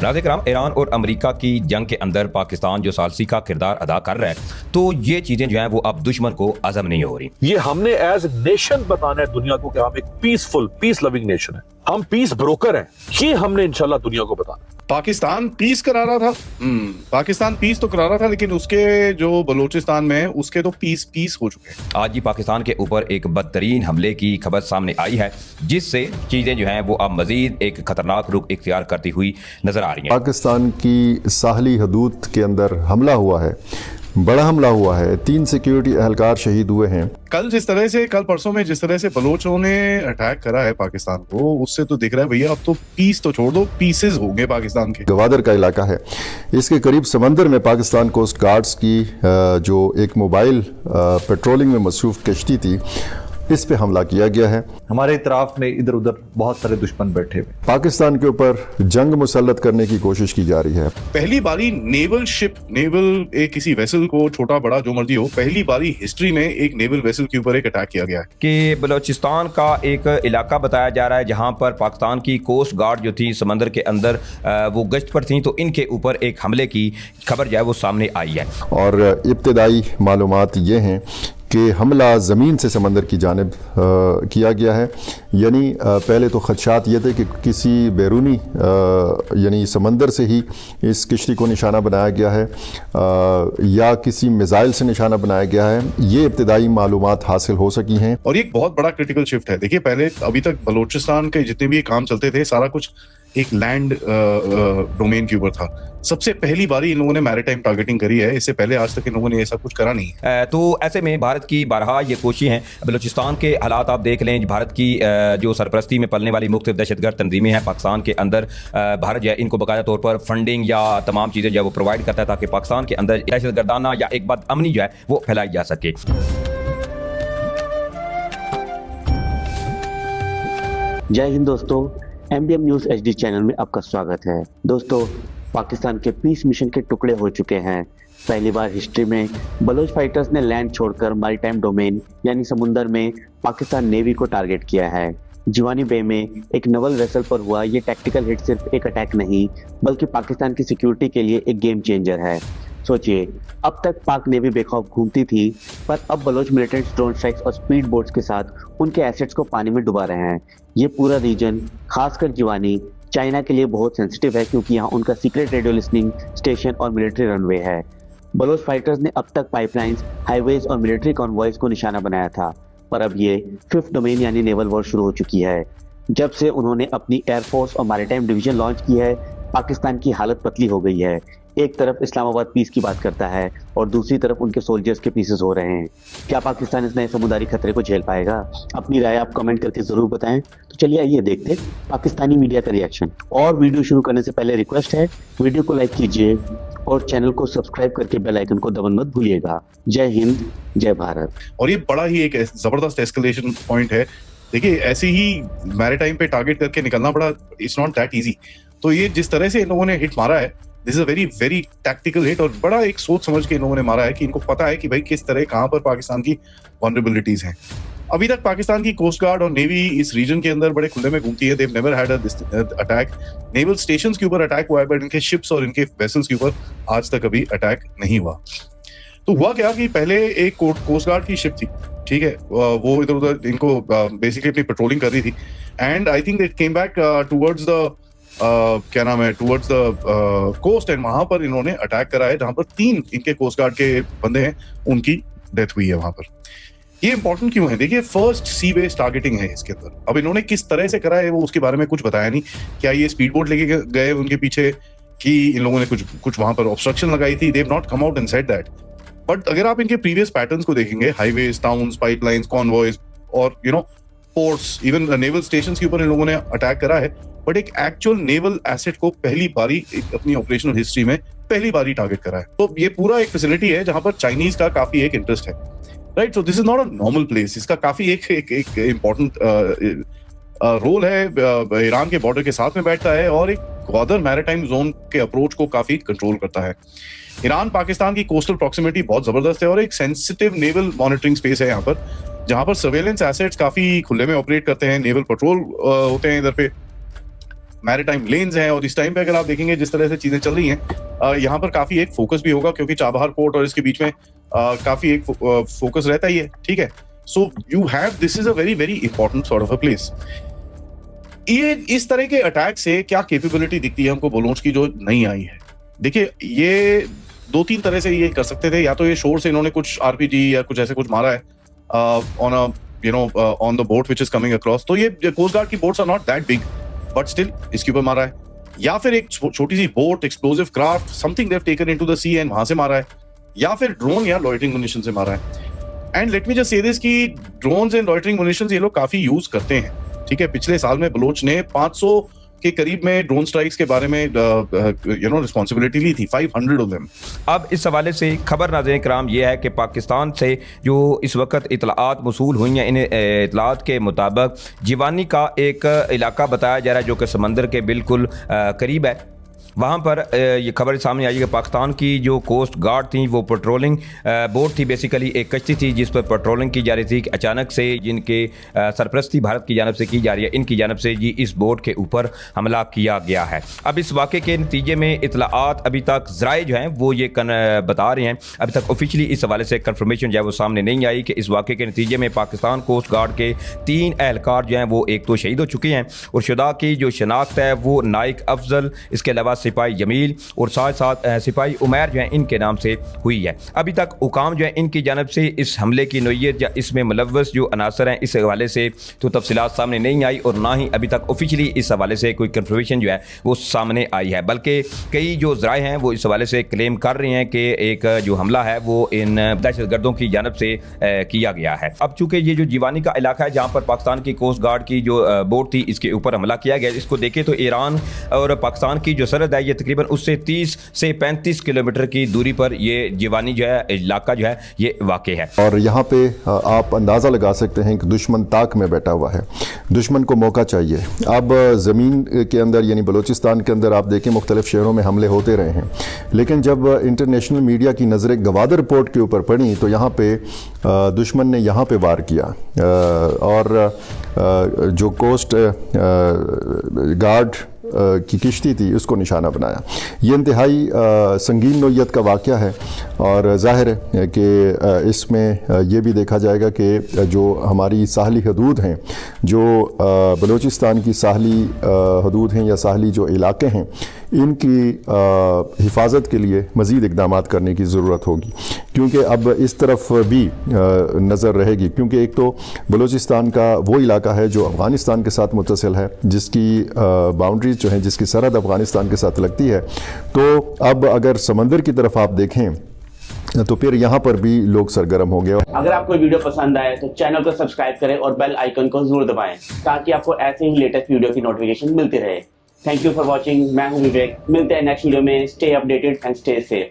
नाज़रीन किराम, ईरान और अमेरिका की जंग के अंदर पाकिस्तान जो सालसी का किरदार अदा कर रहा है, तो ये चीज़ें जो हैं वो अब दुश्मन को हज़म नहीं हो रही। ये हमने एज नेशन बताना है दुनिया को कि हम एक पीस लविंग नेशन है, हम पीस ब्रोकर हैं। ये हमने इंशाल्लाह दुनिया को बताना। पाकिस्तान पीस करा रहा था, पाकिस्तान पीस तो करा रहा था, लेकिन उसके जो बलूचिस्तान में है उसके तो पीस हो चुके हैं। आज ही पाकिस्तान के ऊपर एक बदतरीन हमले की खबर सामने आई है, जिससे चीज़ें जो हैं वो अब मजीद एक खतरनाक रुख इख्तियार करती हुई नजर आ रही हैं। पाकिस्तान की साहली हदूद के अंदर हमला हुआ है, बड़ा हमला हुआ है, 3 सिक्योरिटी एहलकार शहीद हुए हैं। कल परसों में जिस तरह से बलोचों ने अटैक करा है पाकिस्तान को, उससे तो दिख रहा है भैया अब तो पीस तो छोड़ दो, पीसेस होंगे पाकिस्तान के। गवादर का इलाका है, इसके करीब समंदर में पाकिस्तान कोस्ट गार्ड्स की जो एक मोबाइल पेट्रोलिंग में मसरूफ कश्ती थी, इस पे हमला किया गया है। हमारे इतराफ में इधर उधर बहुत सारे दुश्मन बैठे हुए, पाकिस्तान के ऊपर जंग मुसल्लत करने की कोशिश की जा रही है। पहली बारी नेवल किसी वेसल को, छोटा बड़ा जो मर्जी हो, पहली बारी हिस्ट्री में एक नेवल वेसल के ऊपर एक अटैक किया गया है। कि बलोचिस्तान का एक इलाका बताया जा रहा है जहां पर पाकिस्तान की कोस्ट गार्ड जो थी समंदर के अंदर वो गश्त पर थी, तो इनके ऊपर एक हमले की खबर जो है वो सामने आई है। और इब्तदाई मालूमात ये हैं कि हमला ज़मीन से समंदर की जानिब किया गया है। यानी पहले तो खदशात ये थे कि किसी बैरूनी यानी समंदर से ही इस किश्ती को निशाना बनाया गया है या किसी मिसाइल से निशाना बनाया गया है। ये इब्तदाई मालूमात हासिल हो सकी हैं। और ये एक बहुत बड़ा क्रिटिकल शिफ्ट है। देखिए, पहले अभी तक बलोचिस्तान के जितने भी काम चलते थे, सारा कुछ एक लैंड डोमेन के ऊपर था। सबसे पहली बारी इन लोगों ने मैरीटाइम टारगेटिंग करी है, इससे पहले आज तक इन लोगों ने ऐसा कुछ करा नहीं है। तो ऐसे में भारत की बारहा ये कोशिश है, बलूचिस्तान के हालात आप देख लें, भारत की जो सरपरस्ती में पलने वाली मुख्तलिफ दहशतगर्द तंजीमें हैं पाकिस्तान के अंदर, भारत जो है इनको बाकायदा तौर पर फंडिंग या तमाम चीज़ें जो है वो प्रोवाइड करता है ताकि पाकिस्तान के अंदर दहशतगर्दाना या एक बदअमनी जो है वो फैलाई जा सके। जय हिंद दोस्तों, MDM न्यूज़ HD चैनल में आपका स्वागत है। दोस्तों, पाकिस्तान के पीस मिशन के टुकड़े हो चुके हैं। पहली बार हिस्ट्री में बलोच फाइटर्स ने लैंड छोड़कर मैरीटाइम डोमेन यानी समुंदर में पाकिस्तान नेवी को टारगेट किया है। जिवानी बे में एक नवल वेसल पर हुआ ये टैक्टिकल हिट सिर्फ एक अटैक नहीं, बल्कि पाकिस्तान की सिक्योरिटी के लिए एक गेम चेंजर है। सोचिए, अब तक पाक नेवी बेखौफ घूमती थी, पर अब बलोच मिलिटेंट्स ड्रोन स्ट्राइक्स और स्पीड बोट्स के साथ उनके एसेट्स को पानी में डुबा रहे हैं। ये पूरा रीजन, खासकर जिवानी, चाइना के लिए बहुत सेंसिटिव है, क्योंकि यहाँ उनका सीक्रेट रेडियो लिसनिंग स्टेशन और मिलिट्री रनवे है। बलोच फाइटर्स ने अब तक पाइपलाइंस, हाईवेज और मिलिट्री कॉन्वॉयज को निशाना बनाया था, पर अब ये 5th डोमेन यानी नेवल वॉर शुरू हो चुकी है। जब से उन्होंने अपनी एयरफोर्स और मैरीटाइम डिवीजन लॉन्च की है, पाकिस्तान की हालत पतली हो गई है। एक तरफ इस्लामाबाद पीस की बात करता है और दूसरी तरफ उनके सोल्जर्स के पीसेस हो रहे हैं। क्या पाकिस्तान इस नए समुद्री खतरे को झेल पाएगा? अपनी राय आप कमेंट करके जरूर बताएं। तो चलिए आइए देखते हैं पाकिस्तानी मीडिया का रिएक्शन। और वीडियो शुरू करने से पहले रिक्वेस्ट है, वीडियो को लाइक कीजिए और चैनल को सब्सक्राइब करके बेल आइकन को दबाना मत भूलिएगा। जय हिंद, जय भारत। और ये बड़ा ही एक जबरदस्त एस्केलेशन पॉइंट है। देखिए, ऐसे ही मैरीटाइम पे टारगेट करके निकलना पड़ा, इट्स नॉट दैट इजी। तो ये जिस तरह से इन लोगों ने हिट मारा है, this is a very very tactical hit, और बड़ा एक सोच समझ के इन लोगों ने मारा है कि इनको पता है कि भाई किस तरह कहां पर पाकिस्तान की वनरेबिलिटीज हैं। अभी तक पाकिस्तान की कोस्ट गार्ड और नेवी इस रीजन के अंदर बड़े खुले में घूमती है। They never had attack. Naval stations के ऊपर अटैक हुआ है, बट इनके शिप्स और इनके वेसल्स के ऊपर आज तक अभी अटैक नहीं हुआ। तो हुआ क्या कि पहले एक कोस्ट गार्ड की शिप थी, ठीक है, वो इधर उधर इनको बेसिकली अपनी पेट्रोलिंग कर रही थी, and I think they came back towards the towards the coast, and वहां पर इन्होंने अटैक करा है, जहां पर 3 इनके कोस्ट गार्ड के बंदे हैं, उनकी डेथ हुई है वहां पर। ये इंपॉर्टेंट क्यों है? देखिए, फर्स्ट सी बेस्ड टारगेटिंग है इसके अंदर। अब इन्होंने किस तरह से करा है वो उसके बारे में कुछ बताया नहीं। क्या ये स्पीड बोट लेके गए उनके पीछे, कि इन लोगों ने कुछ वहां पर ऑब्स्ट्रक्शन लगाई थी? They have not come out and said that. But अगर आप इनके प्रीवियस पैटर्न्स को देखेंगे, हाईवेज, टाउन्स, पाइपलाइंस, कॉन्वॉयज और पोर्ट्स, इवन नेवल स्टेशंस के ऊपर इन लोगों ने अटैक करा है, बट एक एक्चुअल नेवल एसेट को पहली बारी अपनी ऑपरेशनल हिस्ट्री में पहली बारी टारगेट करा है। तो ये पूरा एक फैसिलिटी है जहां पर चाइनीज का काफी एक इंटरेस्ट है, right? So this is not a normal place. इसका काफी एक इम्पोर्टेंट रोल है, ईरान के बॉर्डर के साथ में बैठता है और एक ग्वादर मैरीटाइम जोन के अप्रोच को काफी कंट्रोल करता है। ईरान पाकिस्तान की कोस्टल प्रॉक्सिमिटी बहुत जबरदस्त है और एक सेंसिटिव नेवल मॉनिटरिंग स्पेस है यहाँ पर, जहां पर सर्वेलेंस एसेट्स काफी खुले में ऑपरेट करते हैं, नेवल पेट्रोल होते हैं इधर पे, मैरिटाइम लेन्स हैं, और इस टाइम पे अगर आप देखेंगे जिस तरह से चीजें चल रही हैं, यहाँ पर काफी एक फोकस भी होगा, क्योंकि चाबहार पोर्ट और इसके बीच में काफी एक फोकस रहता ही है, ठीक है। So you have, this is a very very important sort of a place. ये इस तरह के अटैक से क्या कैपेबिलिटी दिखती है हमको बलोच की, जो नहीं आई है। देखिए, ये 2-3 तरह से ये कर सकते थे, या तो ये शोर से इन्होंने कुछ आरपीजी या कुछ ऐसे कुछ मारा है on a on the boat which is coming across, तो ये कोस्ट गार्ड की boats are not that big, but still इसके ऊपर मारा है, या फिर एक छोटी सी boat, explosive craft, something they have taken into the sea and वहां से मारा है, या फिर ड्रोन या लॉइटरिंग मुनिशन से मारा है। And let me just say this कि ड्रोन्स एंड लॉइटरिंग मुनिशन ये लोग काफी यूज करते हैं, ठीक है। पिछले साल में बलोच ने 500 के करीब में ड्रोन स्ट्राइक्स के बारे में रिस्पॉन्सिबिलिटी ली थी, 500 ऑफ देम। अब इस हवाले से खबर नाज़रीन कराम ये है कि पाकिस्तान से जो इस वक्त इतलात मौसूल हुई हैं, इन इतलात के मुताबिक जिवानी का एक इलाका बताया जा रहा है जो कि समंदर के बिल्कुल करीब है। वहाँ पर ये खबर सामने आई कि पाकिस्तान की जो कोस्ट गार्ड थी वो पेट्रोलिंग बोट थी, बेसिकली एक कश्ती थी जिस पर पेट्रोलिंग की जा रही थी कि अचानक से जिनके सरपरस्ती भारत की जानब से की जा रही है, इनकी जानब से जी इस बोट के ऊपर हमला किया गया है। अब इस वाक़े के नतीजे में इतलात अभी तक ज़राए जो हैं वो ये बता रहे हैं, अभी तक ऑफिशियली इस हवाले से कन्फर्मेशन जो है वो सामने नहीं आई कि इस वाक़े के नतीजे में पाकिस्तान कोस्ट गार्ड के 3 एहलकार जो हैं वो एक तो शहीद हो चुके हैं, और शुदा की जो शनाख्त है वो नाइक अफजल, इसके अलावा सिपाही जमील और साथ साथ सिपाही उमैर जो है इनके नाम से हुई है। अभी तक हुकाम जो है इनकी जानब से इस हमले की नोयत या इसमें मुलव्वस जो अनासर हैं इस हवाले से तो तफसीलात सामने नहीं आई, और ना ही अभी तक ऑफिशियली इस हवाले से कोई कंफर्मेशन जो है वो सामने आई है। बल्कि कई जो ज़राए हैं वो इस हवाले से क्लेम कर रहे हैं कि एक जो हमला है वो इन दहशतगर्दों की जानब से किया गया है। अब चूँकि ये जो जीवानी का इलाका है जहाँ पर पाकिस्तान की कोस्ट गार्ड की जो बोट थी इसके ऊपर हमला किया गया, इसको देखें तो ईरान और पाकिस्तान की जो सरहद है ये तकरीबन उससे 30 से 35 किलोमीटर की दूरी पर ये जीवानी जो है इलाका जो है ये वाक़ है। और यहाँ पे आप अंदाज़ा लगा सकते हैं कि दुश्मन ताक में बैठा हुआ है, दुश्मन को मौका चाहिए। अब ज़मीन के अंदर यानी बलूचिस्तान के अंदर आप देखें मुख्तलिफ शहरों में हमले होते रहे हैं, लेकिन जब इंटरनेशनल मीडिया की नज़रें गवादर पोर्ट के ऊपर पड़ी तो यहाँ पे दुश्मन ने यहाँ पे वार किया, और जो कोस्ट गार्ड की किश्ती थी उसको निशाना बनाया। ये इंतहाई संगीन नोयत का वाक़या है, और ज़ाहिर है कि इसमें ये भी देखा जाएगा कि जो हमारी साहली हदूद हैं, जो बलूचिस्तान की साहली हदूद हैं या साहली जो इलाके हैं, इनकी हिफाजत के लिए मज़ीद इक़दामात करने की ज़रूरत होगी, क्योंकि अब इस तरफ भी नज़र रहेगी, क्योंकि एक तो बलूचिस्तान का वो इलाका है जो अफ़गानिस्तान के साथ मुत्तसिल है, जिसकी बाउंड्रीज जो हैं, जिसकी सरहद अफ़गानिस्तान के साथ लगती है। तो अब अगर समंदर की तरफ आप देखें तो फिर यहाँ पर भी लोग सरगर्म हो गए। अगर आपको वीडियो पसंद आए तो चैनल को सब्सक्राइब करें और बेल आइकन को जरूर दबाएं ताकि आपको ऐसे ही लेटेस्ट वीडियो की नोटिफिकेशन मिलती रहे। Thank you for watching. मैं हूं विवेक, मिलते हैं नेक्स्ट वीडियो में। Stay updated and stay safe.